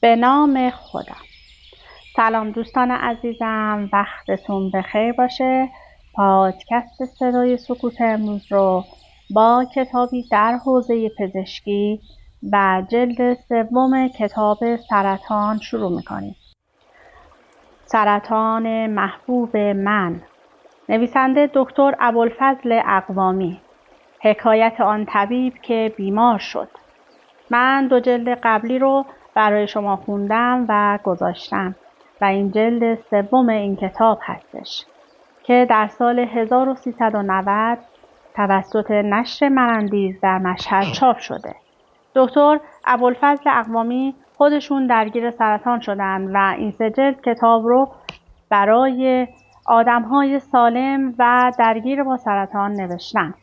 به نام خدا. سلام دوستان عزیزم، وقتتون بخیر باشه. پادکست صدای سکوت امروز رو با کتابی در حوزه پزشکی و جلد 3 کتاب سرطان شروع میکنیم. سرطان محبوب من، نویسنده دکتر ابوالفضل اقوامی. حکایت آن طبیب که بیمار شد. من 2 جلد قبلی رو برای شما خوندم و گذاشتم و این جلد 3 این کتاب هستش که در سال 1390 توسط نشر مرندیز در مشهد چاپ شده. دکتر ابوالفضل اقوامی خودشون درگیر سرطان شدن و این 3 جلد کتاب رو برای آدم‌های سالم و درگیر با سرطان نوشتن.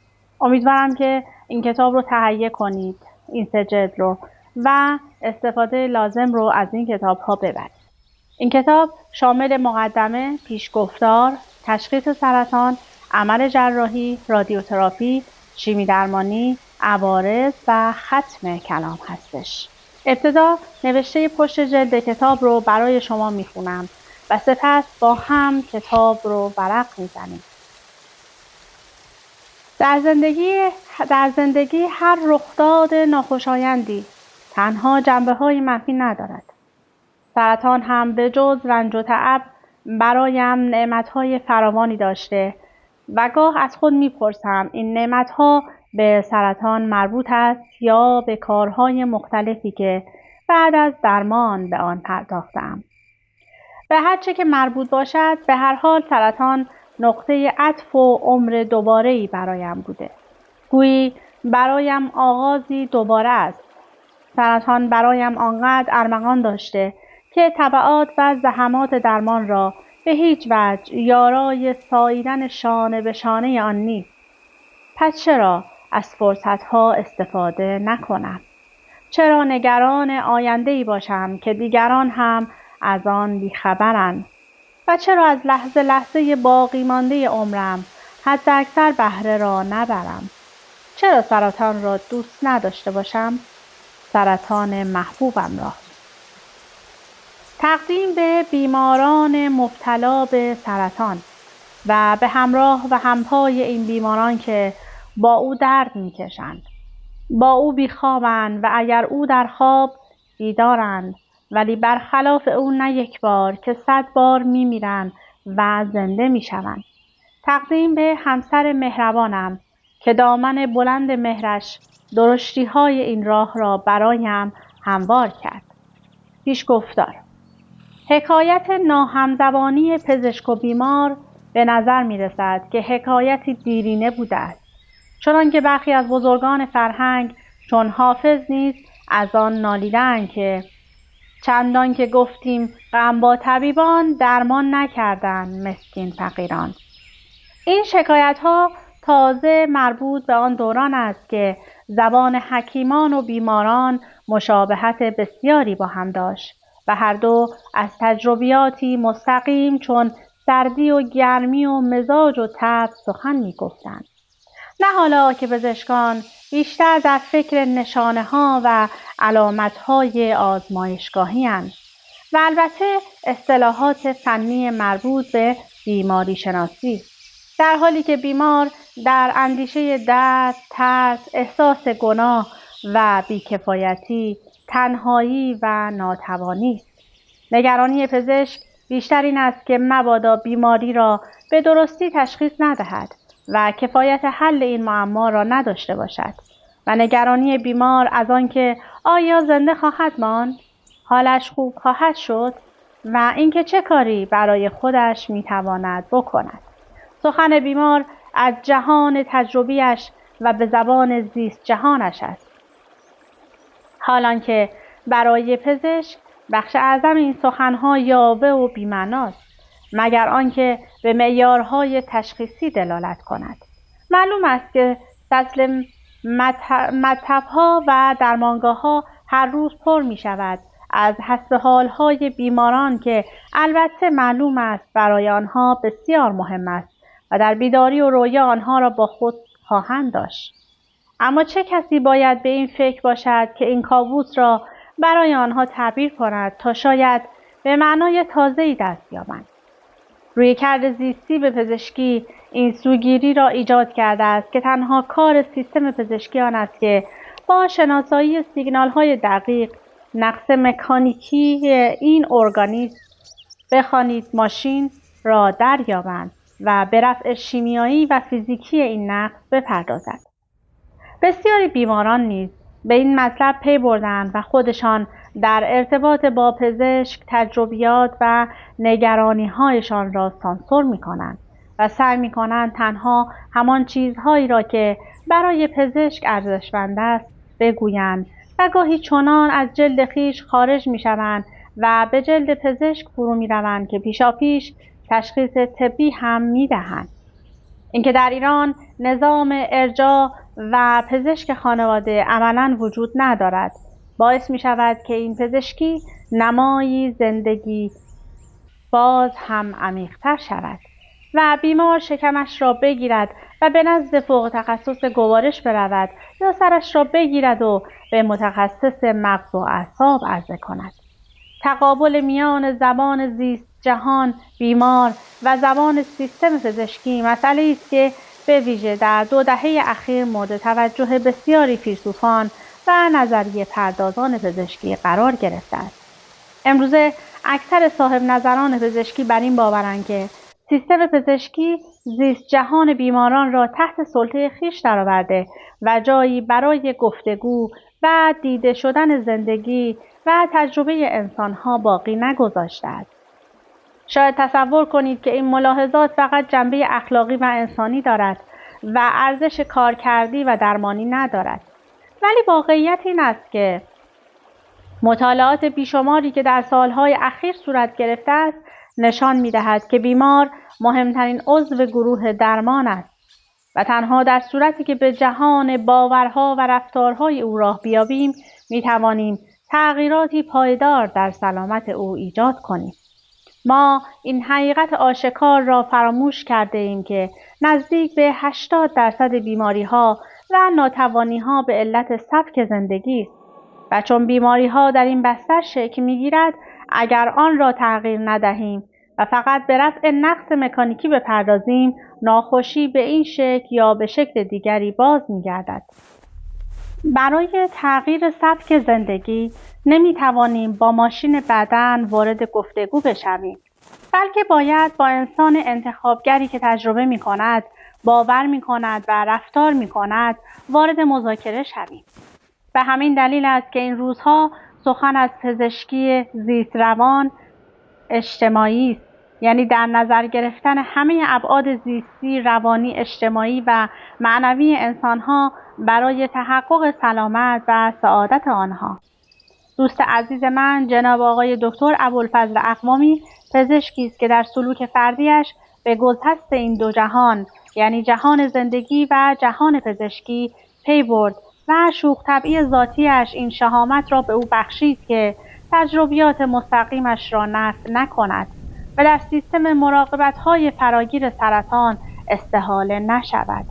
امیدوارم که این کتاب رو تهیه کنید، این 3 جلد رو، و استفاده لازم رو از این کتاب ها ببرید. این کتاب شامل مقدمه، پیشگفتار، تشخیص سرطان، عمل جراحی، رادیوتراپی، شیمی درمانی، عوارض و ختم کلام هستش. ابتدا نوشته پشت جلد کتاب رو برای شما میخونم و سپس با هم کتاب رو ورق میزنیم. در زندگی هر رخداد ناخوشایندی تنها جنبه‌های منفی ندارد. سرطان هم به جز رنج و تعب برایم نعمت‌های فراوانی داشته و گاه از خود می‌پرسم این نعمت‌ها به سرطان مربوط است یا به کارهای مختلفی که بعد از درمان به آن پرداختم. به هر چه که مربوط باشد، به هر حال سرطان نقطه عطف و عمر دوباره‌ای برایم بوده. گویی برایم آغازی دوباره است. سرطان برایم آنقدر ارمغان داشته که تبعات و زحمات درمان را به هیچ وجه یارای ساییدن شانه به شانه آن نیست. پس چرا از فرصتها استفاده نکنم؟ چرا نگران آینده‌ای باشم که دیگران هم از آن بیخبرند؟ و چرا از لحظه لحظه باقی مانده عمرم حد اکثر بهره را نبرم؟ چرا سرطان را دوست نداشته باشم؟ سرطان محبوبم را. تقدیم به بیماران مبتلا به سرطان و به همراه و همپای این بیماران که با او درد میکشند، با او بیخوابند و اگر او در خواب بیدارند، ولی برخلاف او نه 1 بار که 100 بار میمیرند و زنده میشوند. تقدیم به همسر مهربانم که دامن بلند مهرش درشتی‌های این راه را برایم هموار کرد. پیشگفتار. حکایت ناهمزبانی پزشک و بیمار به نظر می رسد که حکایتی دیرینه بوده است، چنانکه برخی از بزرگان فرهنگ چون حافظ نیز از آن نالیدند که چندان که گفتیم غم با طبیبان، درمان نکردند مسکین فقیران. این شکایت‌ها تازه مربوط به آن دوران است که زبان حکیمان و بیماران مشابهت بسیاری با هم داشت و هر دو از تجربیاتی مستقیم چون سردی و گرمی و مزاج و طبع سخن می‌گفتند. نه حالا که پزشکان بیشتر در فکر نشانه‌ها و علامت‌های آزمایشگاهی‌اند و البته اصطلاحات فنی مربوط به بیماری شناسی، در حالی که بیمار در اندیشه درد، ترس، احساس گناه و بیکفایتی، تنهایی و ناتوانی است. نگرانی پزشک بیشتر این است که مبادا بیماری را به درستی تشخیص ندهد و کفایت حل این معما را نداشته باشد، و نگرانی بیمار از آنکه آیا زنده خواهد ماند، حالش خوب خواهد شد و اینکه چه کاری برای خودش میتواند بکند. سخن بیمار از جهان تجربیش و به زبان زیست جهانش است، حالانکه برای پزشک بخش اعظم این سخنها یاوه و بی‌معناست، مگر آنکه به معیارهای تشخیصی دلالت کند. معلوم است که فصل مطب‌ها و درمانگاه‌ها هر روز پر می شود از حسب حال‌های بیماران که البته معلوم است برای آنها بسیار مهم است و در بیداری و رویا آنها را با خود خواهند داشت. اما چه کسی باید به این فکر باشد که این کابوس را برای آنها تعبیر کند تا شاید به معنای تازه‌ای دست یابند. رویکرد زیستی به پزشکی این سوگیری را ایجاد کرده است که تنها کار سیستم پزشکی آن است که با شناسایی سیگنال‌های دقیق نقص مکانیکی این ارگانیسم بخوانید ماشین را دریابند و به رفع شیمیایی و فیزیکی این نقص بپردازد. بسیاری بیماران نیز به این مطلب پی بردند و خودشان در ارتباط با پزشک تجربیات و نگرانی‌هایشان را سانسور می‌کنند و سعی می‌کنند تنها همان چیزهایی را که برای پزشک ارزشمند است بگویند و گاهی چنان از جلد خویش خارج می‌شوند و به جلد پزشک فرو می‌روند که پیشاپیش تشخیص طبی هم می‌دهند. اینکه در ایران نظام ارجاع و پزشک خانواده عملاً وجود ندارد باعث می شود که این پزشکی نمایی زندگی باز هم عمیق‌تر شود و بیمار شکمش را بگیرد و به نزد فوق تخصص گوارش برود یا سرش را بگیرد و به متخصص مغز و اعصاب عرضه کند. تقابل میان زبان زیست جهان بیمار و زبان سیستم پزشکی مسئله‌ای است که به ویژه در 2 دهه اخیر مورد توجه بسیاری فیلسوفان و نظریه پردازان پزشکی قرار گرفته است. امروزه اکثر صاحب نظران پزشکی بر این باورند که سیستم پزشکی زیست جهان بیماران را تحت سلطه خویش درآورده و جایی برای گفتگو و دیده شدن زندگی و تجربه انسانها باقی نگذاشته است. شاید تصور کنید که این ملاحظات فقط جنبه اخلاقی و انسانی دارد و ارزش کارکردی و درمانی ندارد. ولی واقعیت این است که مطالعات بیشماری که در سالهای اخیر صورت گرفته است نشان می‌دهد که بیمار مهمترین عضو گروه درمان است و تنها در صورتی که به جهان باورها و رفتارهای او راه بیابیم می‌توانیم تغییراتی پایدار در سلامت او ایجاد کنیم. ما این حقیقت آشکار را فراموش کرده ایم که نزدیک به 80% بیماری‌ها و ناتوانی‌ها به علت سبک زندگی است و چون بیماری‌ها در این بستر شکل می‌گیرد اگر آن را تغییر ندهیم و فقط به رفع نقص مکانیکی بپردازیم ناخوشی به این شکل یا به شکل دیگری باز می‌گردد. برای تغییر سبک زندگی نمی‌توانیم با ماشین بدن وارد گفتگو بشویم، بلکه باید با انسان انتخابگری که تجربه می‌کند، باور می‌کند و رفتار می‌کند وارد مذاکره شویم. به همین دلیل است که این روزها سخن از پزشکی زیست روان اجتماعی است، یعنی در نظر گرفتن همه ابعاد زیستی، روانی، اجتماعی و معنوی انسان‌ها برای تحقق سلامت و سعادت آنها. دوست عزیز من جناب آقای دکتر ابوالفضل اقوامی پزشکی است که در سلوک فردیش به گسست این 2 جهان یعنی جهان زندگی و جهان پزشکی پی برد و شوخ طبعی ذاتیش این شهامت را به او بخشید که تجربیات مستقیمش را نفی نکند و در سیستم مراقبت‌های فراگیر سرطان استحاله نشود.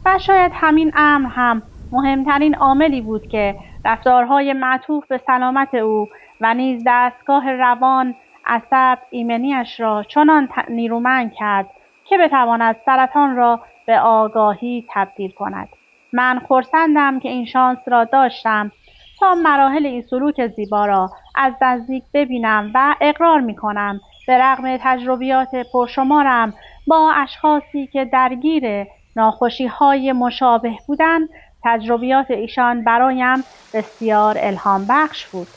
و شاید همین امر هم مهمترین عاملی بود که رفتارهای معطوف به سلامت او و نیز دستگاه روان، عصب، ایمنیش را چنان نیرومند کرد که بتواند سرطان را به آگاهی تبدیل کند. من خرسندم که این شانس را داشتم تا مراحل این سلوک زیبا را از نزدیک ببینم و اقرار می‌کنم به رغم تجربیات پرشمارم با اشخاصی که درگیر ناخوشی‌های مشابه بودند، تجربیات ایشان برایم بسیار الهام بخش بود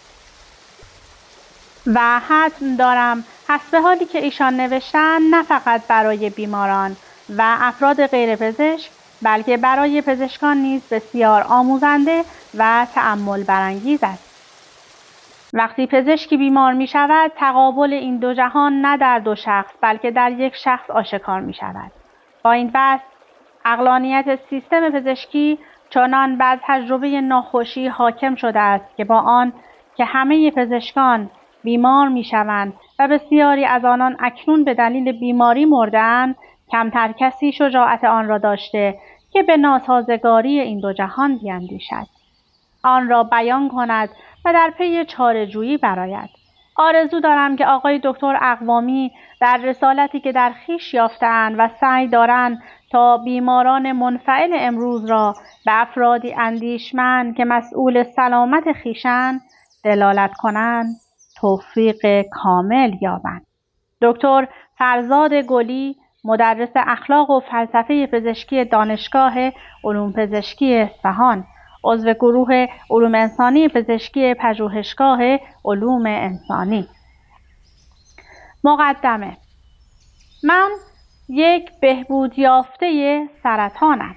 و حتم دارم حسب حالی که ایشان نوشتن نه فقط برای بیماران و افراد غیر پزشک بلکه برای پزشکان نیز بسیار آموزنده و تأمل برانگیز است. وقتی پزشکی بیمار می شود تقابل این 2 جهان نه در 2 شخص بلکه در یک شخص آشکار می شود. با این بحث عقلانیت سیستم پزشکی چنان بر تجربه ناخوشی حاکم شده است که با آن که همه پزشکان بیمار می شوند و بسیاری از آنان اکنون به دلیل بیماری مرده‌اند، کمتر کسی شجاعت آن را داشته که به ناسازگاری این 2 جهان بیندیشد، آن را بیان کند و در پی چاره‌جویی برآید. آرزو دارم که آقای دکتر اقوامی در رسالتی که در خویش یافته‌اند و سعی دارند تا بیماران منفعل امروز را به افرادی اندیشمند که مسئول سلامت خویشند دلالت کنند، توفیق کامل یابند. دکتر فرزاد گلی، مدرس اخلاق و فلسفه پزشکی دانشگاه علوم پزشکی اصفهان، عضو گروه علوم انسانی پزشکی پژوهشگاه علوم انسانی. مقدمه: من یک بهبود یافته سرطانم.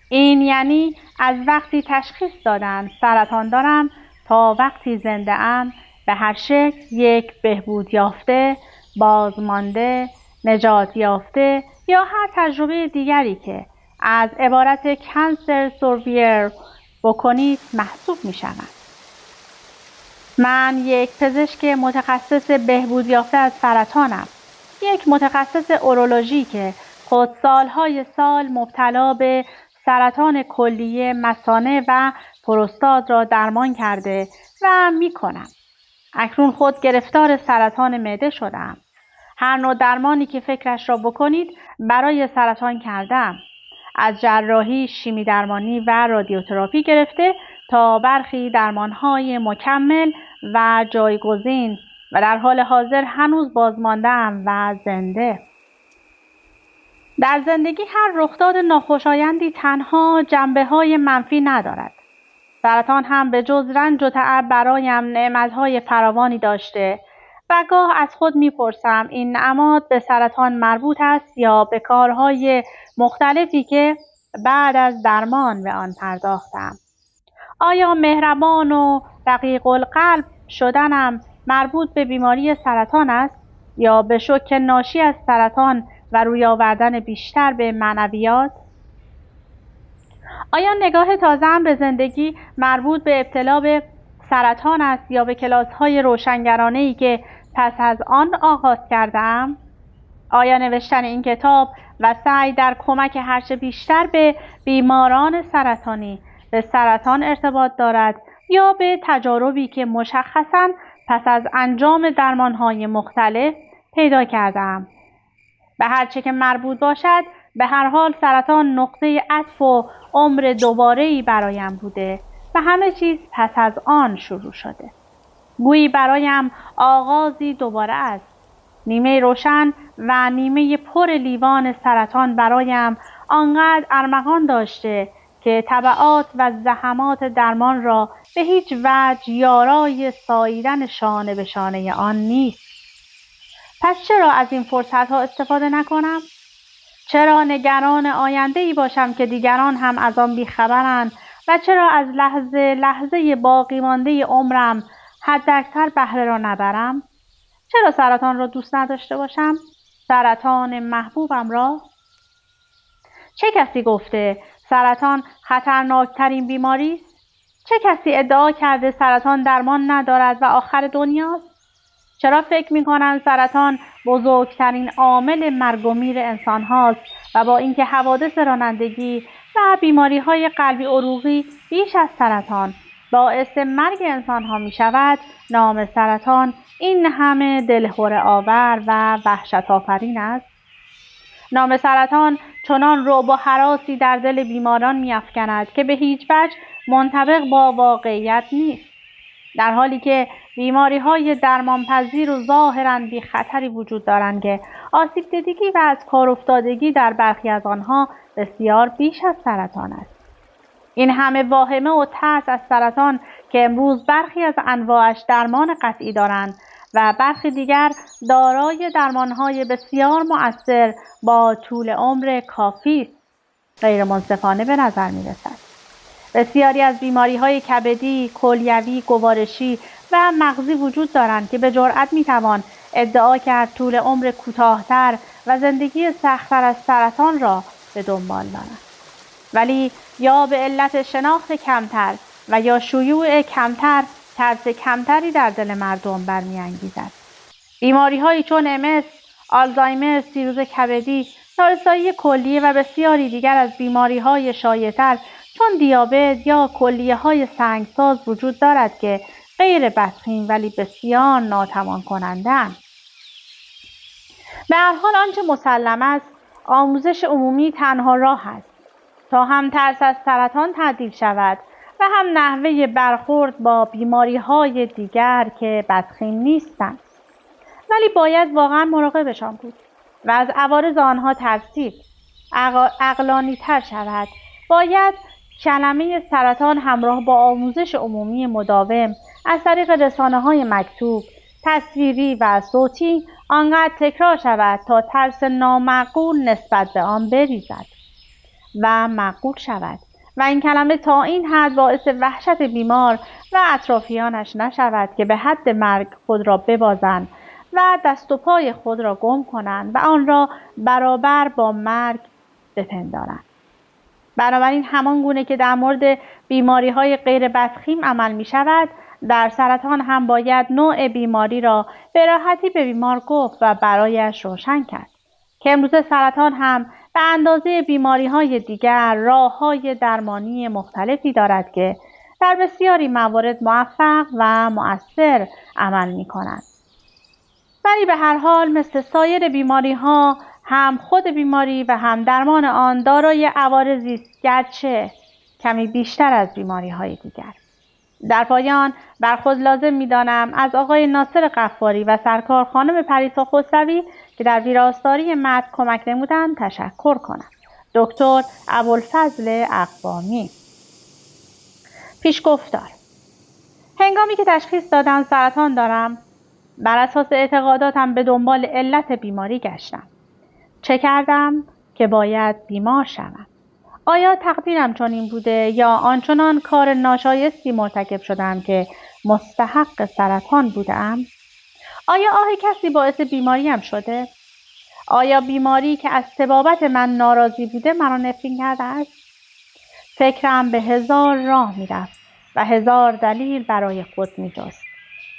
این یعنی از وقتی تشخیص دادن سرطان دارم تا وقتی زنده ام به هر شکل یک بهبود یافته، بازمانده، نجات یافته یا هر تجربه دیگری که از عبارت cancer survivor بکنید محسوب می شود. من یک پزشک متخصص بهبود یافته از سرطانم. یک متخصص اورولوژی که خود سالهای سال مبتلا به سرطان کلیه مثانه و پروستات را درمان کرده و می کنم. اکنون خود گرفتار سرطان معده شدم. هر نوع درمانی که فکرش را بکنید برای سرطان کردم. از جراحی، شیمی درمانی و رادیوتراپی گرفته تا برخی درمانهای مکمل و جایگزین و در حال حاضر هنوز بازمانده‌ام و زنده. در زندگی هر رخداد ناخوشایندی تنها جنبه‌های منفی ندارد. سرطان هم به جز رنج و تعب برایم نعمت‌های فراوانی داشته و گاه از خود می‌پرسم این نعمات به سرطان مربوط است یا به کارهای مختلفی که بعد از درمان به آن پرداختم. آیا مهربان و رقیق القلب شدنم مربوط به بیماری سرطان است یا به شوک ناشی از سرطان و روی آوردن بیشتر به معنویات؟ آیا نگاه تازه‌ام به زندگی مربوط به ابتلا به سرطان است یا به کلاس‌های روشنگرانه‌ای که پس از آن آغاز کردم؟ آیا نوشتن این کتاب و سعی در کمک هرچه بیشتر به بیماران سرطانی به سرطان ارتباط دارد یا به تجاربی که مشخصاً پس از انجام درمان‌های مختلف پیدا کردم؟ به هر چه که مربوط باشد، به هر حال سرطان نقطه عطف و عمر دوباره‌ای برایم بوده و همه چیز پس از آن شروع شده. گویی برایم آغازی دوباره است. نیمه روشن و نیمه پر لیوان سرطان برایم آنقدر ارمغان داشته که تبعات و زحمات درمان را به هیچ وجه یارای ساییدن شانه به شانه آن نیست. پس چرا از این فرصت‌ها استفاده نکنم؟ چرا نگران آینده‌ای باشم که دیگران هم از آن بیخبرند و چرا از لحظه باقی مانده عمرم حداکثر بهره را نبرم؟ چرا سرطان را دوست نداشته باشم؟ سرطان محبوبم را؟ چه کسی گفته سرطان خطرناکترین بیماری است؟ چه کسی ادعا کرده سرطان درمان ندارد و آخر دنیاست؟ چرا فکر می‌کنند سرطان بزرگترین عامل مرگ و میر انسان هاست و با اینکه حوادث رانندگی و بیماری‌های قلبی عروقی بیش از سرطان باعث مرگ انسان ها می شود، نام سرطان این همه دلهره آور و وحشت آفرین است؟ نام سرطان چنان رعب و هراسی در دل بیماران می افکند که به هیچ وجه منطبق با واقعیت نیست. در حالی که بیماری های درمانپذیر و ظاهراً بی خطری وجود دارند که آسیب دیدگی و از کار افتادگی در برخی از آنها بسیار بیش از سرطان است. این همه واهمه و ترس از سرطان که امروز برخی از انواعش درمان قطعی دارند و برخی دیگر دارای درمانهای بسیار مؤثر با طول عمر کافی غیر منصفانه به نظر می رسد. بسیاری از بیماری‌های کبدی، کلیوی، گوارشی و مغزی وجود دارند که به جرئت می‌توان ادعا کرد طول عمر کوتاه‌تر و زندگی سخت‌تر از سرطان را به دنبال دارند. ولی یا به علت شناخت کمتر و یا شیوع کمتر ترس کمتری در دل مردم برمی‌انگیزد. بیماری‌هایی چون MS، آلزایمر، سیروز کبدی، نارسایی کلیه و بسیاری دیگر از بیماری‌های شایع‌تر چون دیابت یا کلیه‌های سنگساز وجود دارد که غیر بدخیم ولی بسیار ناتوان کننده‌اند. به هر حال آنچه مسلم است آموزش عمومی تنها راه است تا هم ترس از سرطان تعدیل شود و هم نحوه برخورد با بیماری‌های دیگر که بدخیم نیستند. ولی باید واقعا مراقبشان بود و از عوارض آنها ترسید. عقلانی تر شود. باید کلمه سرطان همراه با آموزش عمومی مداوم از طریق رسانه‌های مکتوب، تصویری و صوتی آنقدر تکرار شود تا ترس نامعقول نسبت به آن بریزد و معقول شود و این کلمه تا این حد باعث وحشت بیمار و اطرافیانش نشود که به حد مرگ خود را ببازند و دست و پای خود را گم کنند و آن را برابر با مرگ بپندارند. بنابراین همان گونه که در مورد بیماری‌های غیر بدخیم عمل می شود، در سرطان هم باید نوع بیماری را به راحتی به بیمار گفت و برایش روشن کرد که امروزه سرطان هم به اندازه بیماری‌های دیگر راه‌های درمانی مختلفی دارد که در بسیاری موارد موفق و مؤثر عمل می‌کند. ولی به هر حال مثل سایر بیماری‌ها هم خود بیماری و هم درمان آن دارای عوارضی است، گرچه کمی بیشتر از بیماری‌های دیگر. در پایان بر خود لازم می‌دانم از آقای ناصر غفاری و سرکار خانم پریسا خسروی که در ویراستاری متن کمک نمودند تشکر کنم. دکتر ابوالفضل اقوامی. پیشگفتار: هنگامی که تشخیص دادن سرطان دارم، بر اساس اعتقاداتم به دنبال علت بیماری گشتم. چه کردم که باید بیمار شوم؟ آیا تقدیرم چنین بوده یا آنچنان کار ناشایستی مرتکب شدم که مستحق سرطان بودم؟ آیا آه کسی باعث بیماریم شده؟ آیا بیماری که از طبابت من ناراضی بوده مرا نفرین کرده است؟ فکرم به هزار راه میرفت و هزار دلیل برای خود میجست.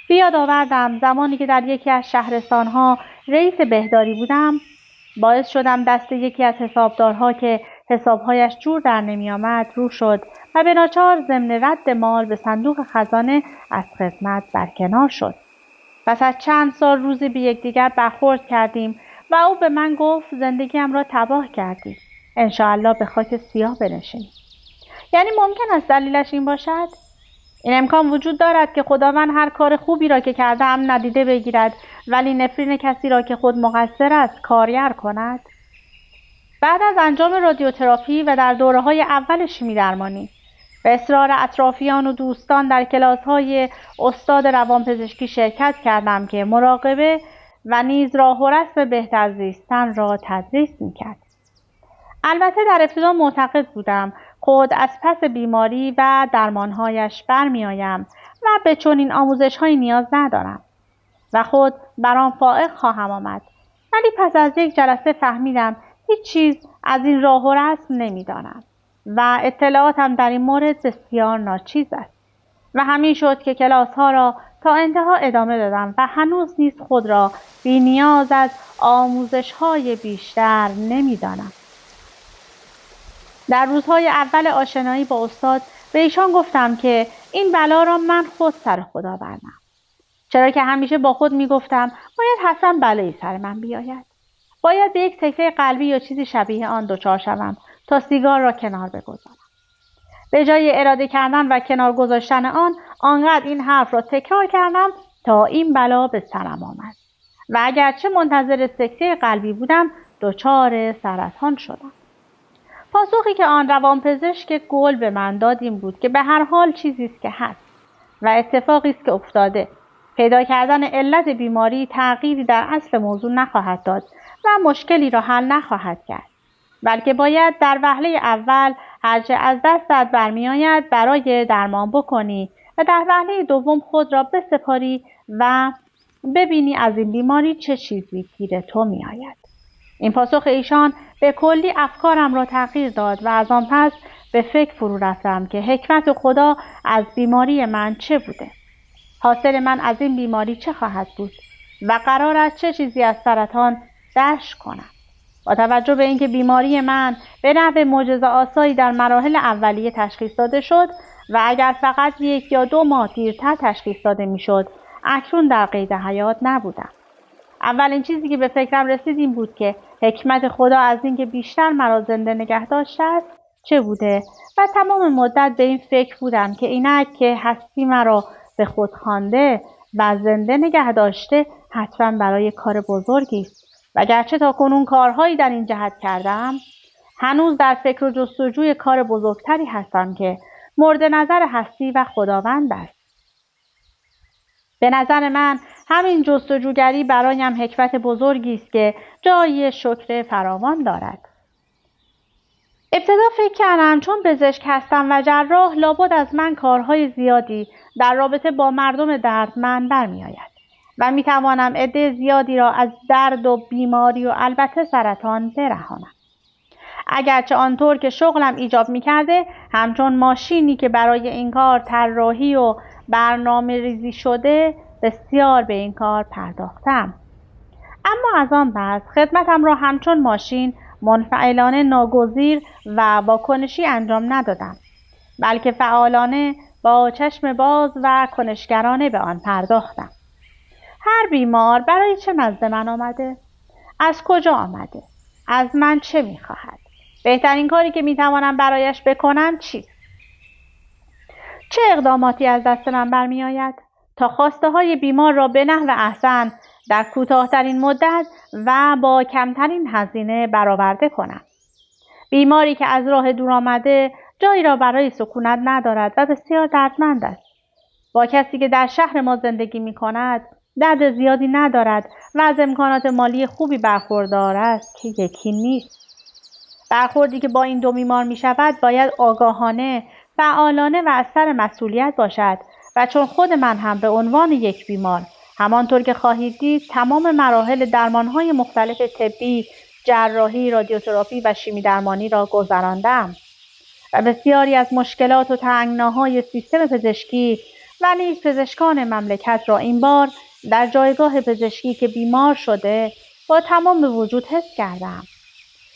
بیاد آوردم زمانی که در یکی از شهرستانها رئیس بهداری بودم، باعث شدم دست یکی از حسابدارها که حسابهایش جور در نمی آمد رو شد و به ناچار ضمن رد مال به صندوق خزانه از خدمت برکنار شد. پس از چند سال روزی به یکدیگر برخورد کردیم و او به من گفت زندگیم را تباه کردی. انشاءالله به خاک سیاه بنشینی. یعنی ممکن است دلیلش این باشد؟ این امکان وجود دارد که خداوند هر کار خوبی را که کردم ندیده بگیرد ولی نفرین کسی را که خود مقصر است کارگر کند؟ بعد از انجام رادیوتراپی و در دوره‌های اول شیمی درمانی به اصرار اطرافیان و دوستان در کلاس‌های استاد روانپزشکی شرکت کردم که مراقبه و نیز راه و رسم بهتر زیستن را تدریس می‌کرد. البته در ابتدا معتقد بودم خود از پس بیماری و درمانهایش برمی‌آیم و به چنین آموزش‌هایی نیاز ندارم و خود بر آن فائق خواهم آمد. ولی پس از یک جلسه فهمیدم هیچ چیز از این راه و رسم نمی‌دانم و اطلاعاتم در این مورد بسیار ناچیز است و همین شد که کلاس‌ها را تا انتها ادامه دادم و هنوز نیز خود را بی نیاز از آموزش‌های بیشتر نمی‌دانم. در روزهای اول آشنایی با استاد به ایشان گفتم که این بلا را من خود سر خود آوردم، چرا که همیشه با خود میگفتم باید حتما بلایی سر من بیاید. باید به یک سکته قلبی یا چیزی شبیه آن دچار شوم تا سیگار را کنار بگذارم. به جای اراده کردن و کنار گذاشتن آن، آنقدر این حرف را تکرار کردم تا این بلا به سرم آمد و اگرچه منتظر سکته قلبی بودم دچار سرطان شدم. پاسخی که آن روانپزشک گل به من داد این بود که به هر حال چیزی است که هست و اتفاقی است که افتاده. پیدا کردن علت بیماری تغییری در اصل موضوع نخواهد داد و مشکلی را حل نخواهد کرد، بلکه باید در وهله اول هرچه از دستت برمیآید برای درمان بکنی و در وهله دوم خود را بسپاری و ببینی از این بیماری چه چیزی گیر تو میآید. این پاسخ ایشان به کلی افکارم را تغییر داد و از آن پس به فکر فرو رفتم که حکمت خدا از بیماری من چه بوده. حاصل من از این بیماری چه خواهد بود و قرار است چه چیزی از سرطان دفع کنم. با توجه به اینکه بیماری من به نحو معجزه‌آسایی در مراحل اولیه تشخیص داده شد و اگر فقط 1 یا 2 ماه دیرتر تشخیص داده میشد، اکنون در قید حیات نبودم. اولین چیزی که به فکرم رسید این بود که حکمت خدا از اینکه بیشتر مرا زنده نگه داشته است چه بوده و تمام مدت به این فکر بودم که اینک که هستی مرا به خود خوانده و زنده نگه داشته حتما برای کار بزرگی است و گرچه تا کنون کارهایی در این جهت کردم، هنوز در فکر و جستجوی کار بزرگتری هستم که مورد نظر هستی و خداوند است. به نظر من همین جستجوگری برایم حکمت بزرگی است که جای شکر فراوان دارد. ابتدا فکر کردم چون پزشک هستم و جراح لابد از من کارهای زیادی در رابطه با مردم دردمند برمی‌آید و می‌توانم عده زیادی را از درد و بیماری و البته سرطان برهانم. اگرچه آنطور که شغلم ایجاب می‌کرده همچون ماشینی که برای این کار طراحی و برنامه ریزی شده بسیار به این کار پرداختم. اما از آن پس خدمتم را همچون ماشین منفعلانه ناگزیر و واکنشی انجام ندادم، بلکه فعالانه با چشم باز و کنشگرانه به آن پرداختم. هر بیمار برای چه نزد من آمده؟ از کجا آمده؟ از من چه می‌خواهد؟ بهترین کاری که می‌توانم برایش بکنم چیست؟ چه اقداماتی از دست من برمی‌آید تا خواسته‌های بیمار را به نحو احسن در کوتاه‌ترین مدت و با کمترین هزینه برآورده کنم. بیماری که از راه دور آمده جایی را برای سکونت ندارد و بسیار دردمند است. با کسی که در شهر ما زندگی می‌کند درد زیادی ندارد و از امکانات مالی خوبی برخوردار است که یکی نیست. برخوردی که با این دو بیمار می‌شود باید آگاهانه، فعالانه و از سر مسئولیت باشد و چون خود من هم به عنوان یک بیمار همانطور که خواهید دید تمام مراحل درمان‌های مختلف طبی، جراحی، رادیوتراپی و شیمی درمانی را گذراندم و بسیاری از مشکلات و تنگناهای سیستم پزشکی و نیز پزشکان مملکت را این بار در جایگاه پزشکی که بیمار شده با تمام وجود حس کردم.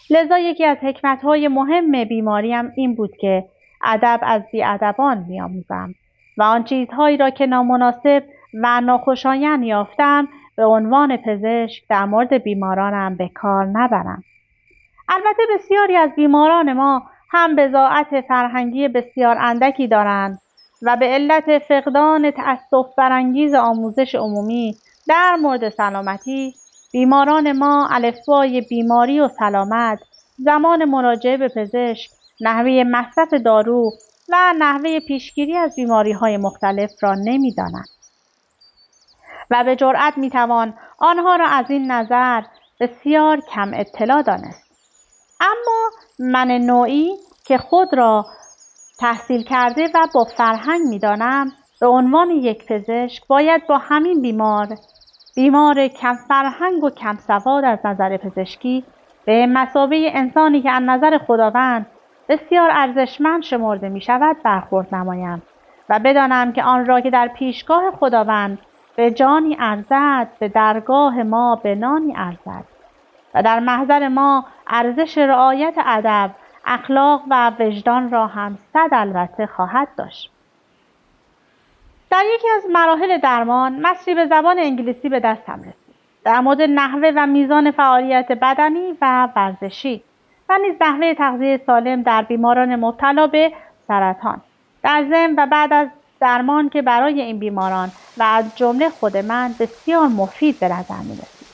لذا یکی از حکمت‌های مهم بیماریم این بود که ادب از بی‌ادبان بیاموزم و آن چیزهایی را که نامناسب و ناخوشایند یافتم به عنوان پزشک در مورد بیمارانم به کار نبرم. البته بسیاری از بیماران ما هم بضاعت فرهنگی بسیار اندکی دارند و به علت فقدان تأسف برانگیز آموزش عمومی در مورد سلامتی، بیماران ما الفبای بیماری و سلامت، زمان مراجعه به پزشک، نحوه مصرف دارو و نحوه پیشگیری از بیماری‌های مختلف را نمی‌دانند و به جرئت می‌توان آنها را از این نظر بسیار کم اطلاع دانست. اما من نوعی که خود را تحصیل کرده و با فرهنگ می‌دانم به عنوان یک پزشک باید با همین بیمار کم فرهنگ و کم سواد از نظر پزشکی به مثابه انسانی که از نظر خداوند بسیار ارزشمند شمرده می شود برخورد نمایم و بدانم که آن را که در پیشگاه خداوند به جانی ارزد به درگاه ما به نانی ارزد و در محضر ما ارزش رعایت ادب، اخلاق و وجدان را هم صد البته خواهد داشت. در یکی از مراحل درمان متنی به زبان انگلیسی به دستم رسید در مورد نحوه و میزان فعالیت بدنی و ورزشی و نیز نحوه تغذیه سالم در بیماران مبتلا به سرطان در ضمن و بعد از درمان که برای این بیماران و از جمله خود من بسیار مفید به نظر می‌رسید.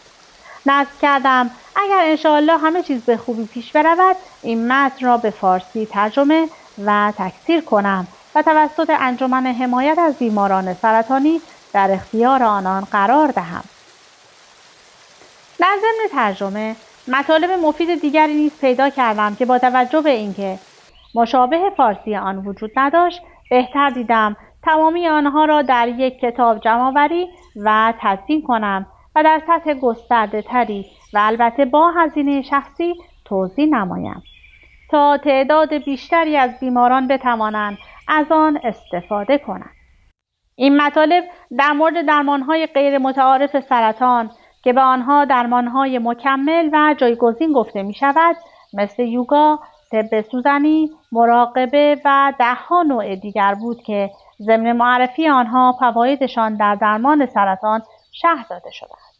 نظر کردم اگر انشاءالله همه چیز به خوبی پیش برود این متن را به فارسی ترجمه و تکثیر کنم و توسط انجمن حمایت از بیماران سرطانی در اختیار آنان قرار دهم. در ضمن ترجمه مطالب مفید دیگری نیز پیدا کردم که با توجه به اینکه مشابه فارسی آن وجود نداشت بهتر دیدم تمامی آنها را در یک کتاب جمع‌آوری و تدوین کنم و در سطح گسترده تری و البته با هزینه شخصی توزیع نمایم تا تعداد بیشتری از بیماران بتوانند از آن استفاده کنند. این مطالب در مورد درمان‌های غیر متعارف سرطان، که به آنها درمانهای مکمل و جایگزین گفته می شود، مثل یوگا، طب سوزنی، مراقبه و دهها نوع دیگر بود که ضمن معرفی آنها فوایدشان در درمان سرطان شرح داده شده است.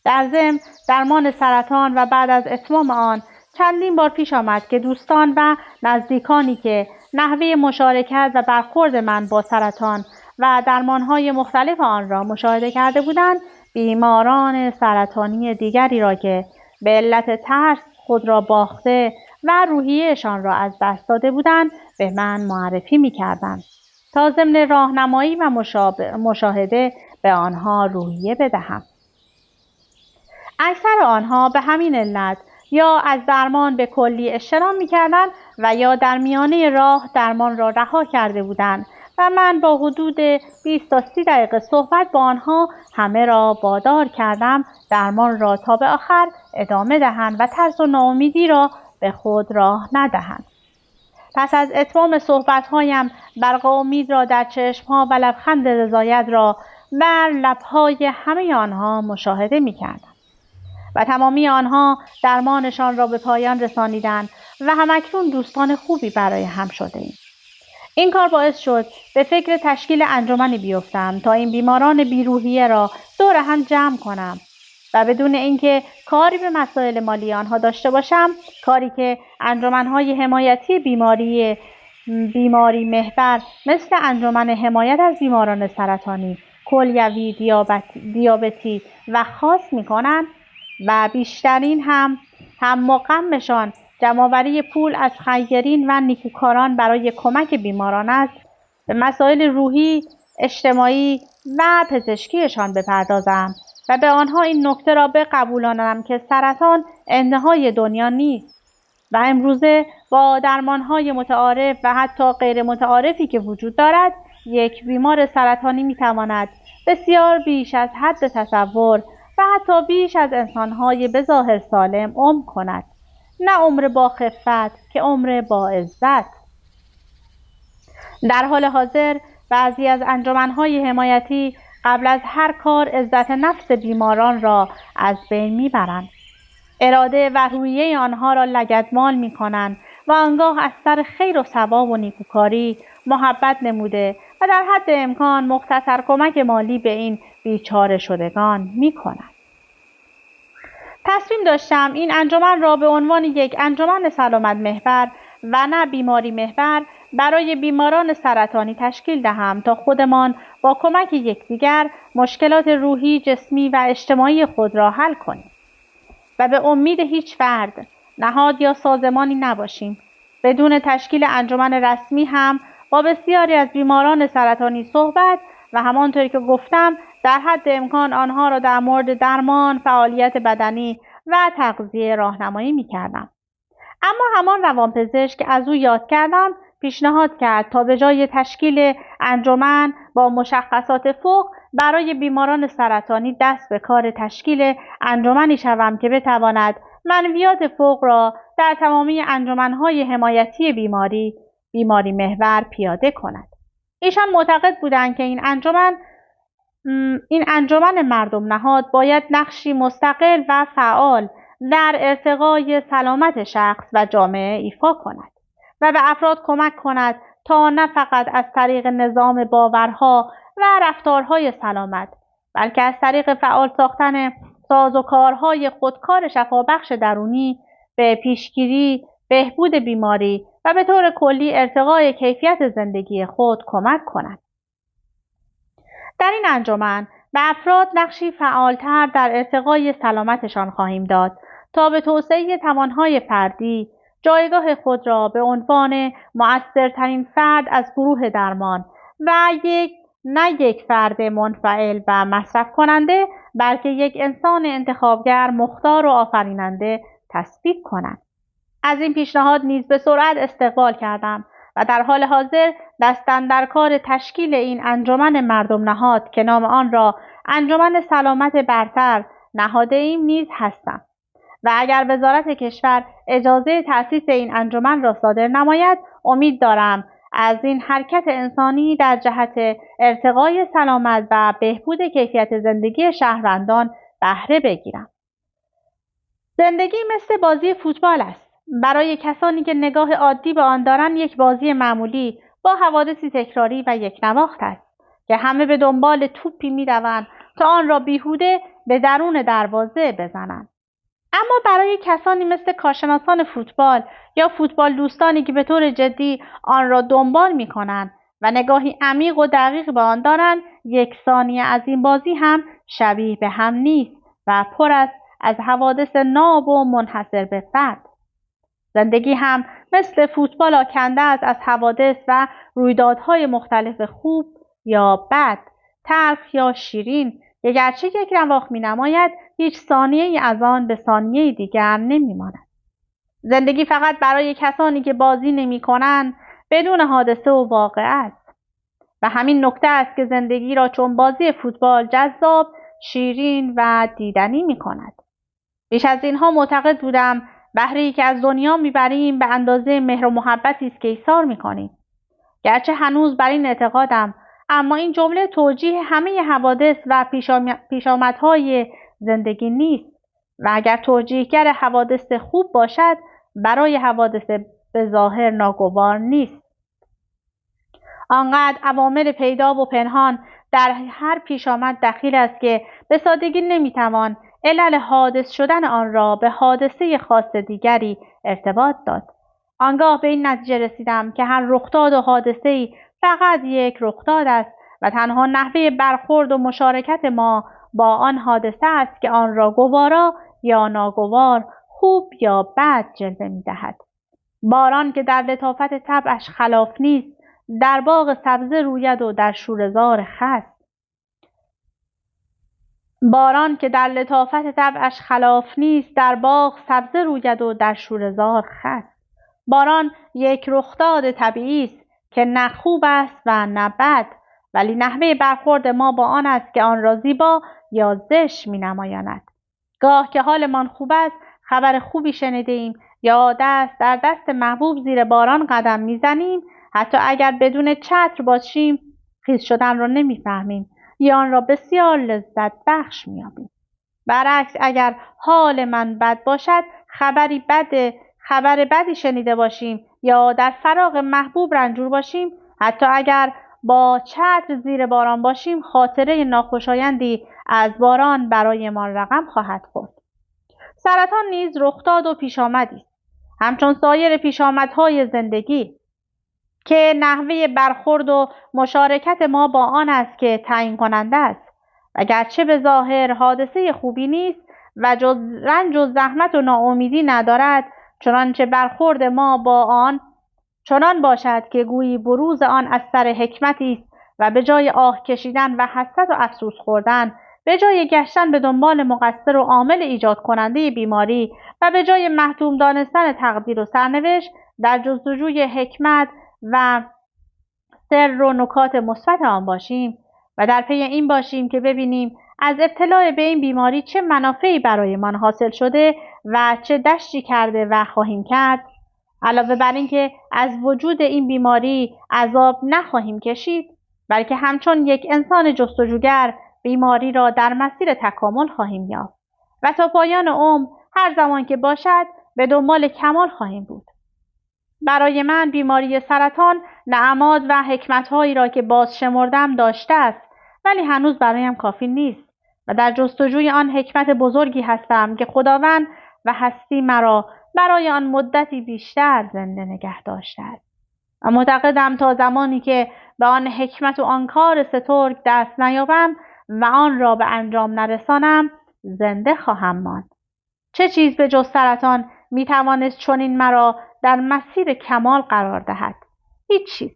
در ضمن درمان سرطان و بعد از اتمام آن چندین بار پیش آمد که دوستان و نزدیکانی که نحوه مشارکت و برخورد من با سرطان و درمانهای مختلف آن را مشاهده کرده بودند، بیماران سرطانی دیگری را که به علت ترس خود را باخته و روحیه‌شان را از دست داده بودند به من معرفی می‌کردند تا ضمن راهنمایی و مشاهده به آنها روحیه بدهم. اکثر آنها به همین علت یا از درمان به کلی اجتناب می‌کردند و یا در میانه راه درمان را رها کرده بودند و من با حدود 20 تا 30 دقیقه صحبت با آنها همه را وادار کردم درمان را تا به آخر ادامه دهند و ترس و ناامیدی را به خود راه ندهند. پس از اتمام صحبت‌هایم برق امید را در چشم‌ها و لبخند رضایت را بر لب‌های همه آنها مشاهده می‌کردم و تمامی آنها درمانشان را به پایان رسانیدند و همکنون دوستان خوبی برای هم شده‌ایم. این کار باعث شد به فکر تشکیل انجمنی بیفتم تا این بیماران بیروحیه را دور هم جمع کنم و بدون اینکه کاری به مسائل مالی آنها داشته باشم، کاری که انجمن‌های حمایتی بیماری محور مثل انجمن حمایت از بیماران سرطانی، کلیوی، دیابتی و خاص می‌کنند و بیشترین هم و غمشان جمع‌آوری پول از خیرین و نیکوکاران برای کمک بیماران است، به مسائل روحی، اجتماعی و پزشکیشان بپردازم و به آنها این نکته را بقبولانم که سرطان انتهای دنیا نیست و امروزه با درمانهای متعارف و حتی غیر متعارفی که وجود دارد، یک بیمار سرطانی میتواند بسیار بیش از حد تصور و حتی بیش از انسانهای بظاهر سالم عمر کند. نه عمر با خفت که عمر با عزت. در حال حاضر بعضی از انجمنهای حمایتی قبل از هر کار عزت نفس بیماران را از بین میبرند. اراده و روحیه آنها را لگدمال میکنند و آنگاه از سر خیر و ثواب و نیکوکاری محبت نموده و در حد امکان مختصر کمک مالی به این بیچاره شدگان میکنند. تصمیم داشتم این انجمن را به عنوان یک انجمن سلامت محور و نه بیماری محور برای بیماران سرطانی تشکیل دهم تا خودمان با کمک یکدیگر مشکلات روحی، جسمی و اجتماعی خود را حل کنیم و به امید هیچ فرد، نهاد یا سازمانی نباشیم. بدون تشکیل انجمن رسمی هم با بسیاری از بیماران سرطانی صحبت و همانطوری که گفتم در حد امکان آنها را در مورد درمان، فعالیت بدنی و تغذیه راهنمایی می‌کردم. اما همان روانپزشک که از او یاد کردم پیشنهاد کرد تا به جای تشکیل انجمن با مشخصات فوق برای بیماران سرطانی دست به کار تشکیل انجمنی شوم که بتواند منویات فوق را در تمامی انجمن‌های حمایتی بیماری محور پیاده کند. ایشان معتقد بودند که این انجمن مردم نهاد باید نقشی مستقل و فعال در ارتقای سلامت شخص و جامعه ایفا کند و به افراد کمک کند تا نه فقط از طریق نظام باورها و رفتارهای سلامت، بلکه از طریق فعال ساختن سازوکارهای خودکار شفابخش درونی به پیشگیری، بهبود بیماری و به طور کلی ارتقای کیفیت زندگی خود کمک کند. در این انجمن به افراد نقشی فعالتر در ارتقای سلامتشان خواهیم داد تا به توسعه توانهای فردی جایگاه خود را به عنوان مؤثرترین فرد از گروه درمان و نه یک فرد منفعل و مصرف کننده، بلکه یک انسان انتخابگر، مختار و آفریننده تصویب کنند. از این پیشنهاد نیز به سرعت استقبال کردم و در حال حاضر دستم در کار تشکیل این انجمن مردم نهاد که نام آن را انجمن سلامت برتر نهاده ایم نیز هستم و اگر وزارت کشور اجازه تأسیس این انجمن را صادر نماید، امید دارم از این حرکت انسانی در جهت ارتقای سلامت و بهبود کیفیت زندگی شهروندان بهره بگیرم. زندگی مثل بازی فوتبال است. برای کسانی که نگاه عادی به آن دارند یک بازی معمولی با حوادثی تکراری و یک نواخت است که همه به دنبال توپی می‌دوند تا آن را بیهوده به درون دروازه بزنند. اما برای کسانی مثل کارشناسان فوتبال یا فوتبال دوستانی که به طور جدی آن را دنبال می‌کنند و نگاهی عمیق و دقیق به آن دارند، یک ثانیه از این بازی هم شبیه به هم نیست و پر است از حوادث ناب و منحصر به فرد. زندگی هم مثل فوتبال آکنده است از حوادث و رویدادهای مختلف خوب یا بد، تلخ یا شیرین که گرچه یک رواق می‌نماید، هیچ ثانیه‌ای از آن به ثانیه دیگر نمی‌ماند. زندگی فقط برای کسانی که بازی نمی‌کنند بدون حادثه و واقعه است. و همین نکته است که زندگی را چون بازی فوتبال جذاب، شیرین و دیدنی می‌کند. بیش از اینها معتقد بودم بهره‌ای که از دنیا می‌بریم به اندازه مهر و محبتی است که ایثار می‌کنیم. گرچه هنوز بر این اعتقادم، اما این جمله توجیه همه حوادث و پیشامدهای زندگی نیست و اگر توجیهگر حوادث خوب باشد، برای حوادث به ظاهر ناگوار نیست. آنقدر عوامل پیدا و پنهان در هر پیشامد دخیل است که به سادگی نمیتوان علل حادث شدن آن را به حادثه خاص دیگری ارتباط داد. آنگاه به این نتیجه رسیدم که هر رخداد و حادثه‌ای فقط یک رخداد است و تنها نحوه برخورد و مشارکت ما با آن حادثه است که آن را گوارا یا ناگوار، خوب یا بد جلوه می‌دهد. باران که در لطافت طبعش خلاف نیست، در باغ سبزه روید و در شوره‌زار خس. باران که در لطافت طبعش خلاف نیست، در باغ سبزه روید و در شوره‌زار خس. باران یک رخداد طبیعی است که نه خوب است و نه بد، ولی نحوه برخورد ما با آن است که آن را زیبا یا زشت می‌نمایاند. گاه که حالمان خوب است، خبر خوبی شنیدیم یا دست در دست محبوب زیر باران قدم می‌زنیم، حتی اگر بدون چتر باشیم خیس شدن را نمی‌فهمیم یا آن را بسیار لذت بخش می‌یابیم. برعکس اگر حال من بد باشد، خبر بدی شنیده باشیم یا در فراق محبوب رنجور باشیم، حتی اگر با چتر زیر باران باشیم، خاطره ناخوشایندی از باران برایمان رقم خواهد خورد. سرطان نیز رخداد و پیشامدی است، همچون سایر پیشامدهای زندگی که نحوه برخورد و مشارکت ما با آن است که تعیین کننده است. اگرچه به ظاهر حادثه خوبی نیست و جز رنج و زحمت و ناامیدی ندارد، چنانچه برخورد ما با آن چنان باشد که گویی بروز آن از سر حکمتی است و به جای آه کشیدن و حسرت و افسوس خوردن، به جای گشتن به دنبال مقصر و عامل ایجاد کننده بیماری و به جای محتوم دانستن تقدیر و سرنوشت، در جستجوی حکمت و سر و نکات مثبت آن باشیم و در پی این باشیم که ببینیم از ابتلا به این بیماری چه منافعی برایمان حاصل شده و چه دشتی کرده و خواهیم کرد. علاوه بر اینکه از وجود این بیماری عذاب نخواهیم کشید، بلکه همچون یک انسان جستجوگر بیماری را در مسیر تکامل خواهیم یافت و تا پایان عمر هر زمان که باشد به دنبال کمال خواهیم بود. برای من بیماری سرطان نعمات و حکمت‌هایی را که باز شمردم داشته است، ولی هنوز برایم کافی نیست و در جستجوی آن حکمت بزرگی هستم که خداوند و هستی مرا برای آن مدتی بیشتر زنده نگه داشته است. و معتقدم تا زمانی که به آن حکمت و آن کار سترگ دست نیابم و آن را به انجام نرسانم، زنده خواهم ماند. چه چیز به جز سرطان می توانست چنین مرا در مسیر کمال قرار دهد؟ هیچ چیز.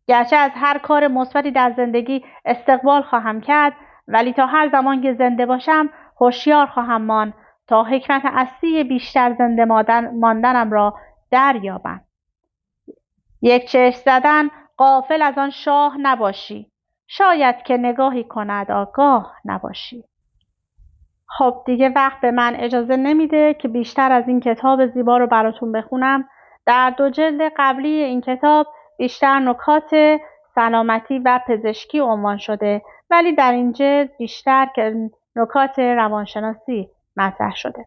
گرچه از هر کار مثبتی در زندگی استقبال خواهم کرد، ولی تا هر زمان که زنده باشم هوشیار خواهم ماند تا حکمت اصلی بیشتر زنده ماندنم را دریابم. یک چشم زدن غافل از آن شاه نباشی، شاید که نگاهی کند آگاه نباشی. خب دیگه وقت به من اجازه نمیده که بیشتر از این کتاب زیبا رو براتون بخونم. در 2 جلد قبلی این کتاب بیشتر نکات سلامتی و پزشکی عنوان شده، ولی در این جلد بیشتر که نکات روانشناسی مطرح شده.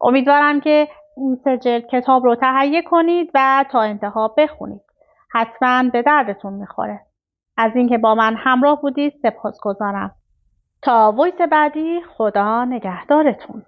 امیدوارم که این 3 جلد کتاب رو تهیه کنید و تا انتها بخونید. حتما به دردتون میخوره. از اینکه با من همراه بودید سپاسگزارم. تا وایس بعدی، خدا نگهدارتون.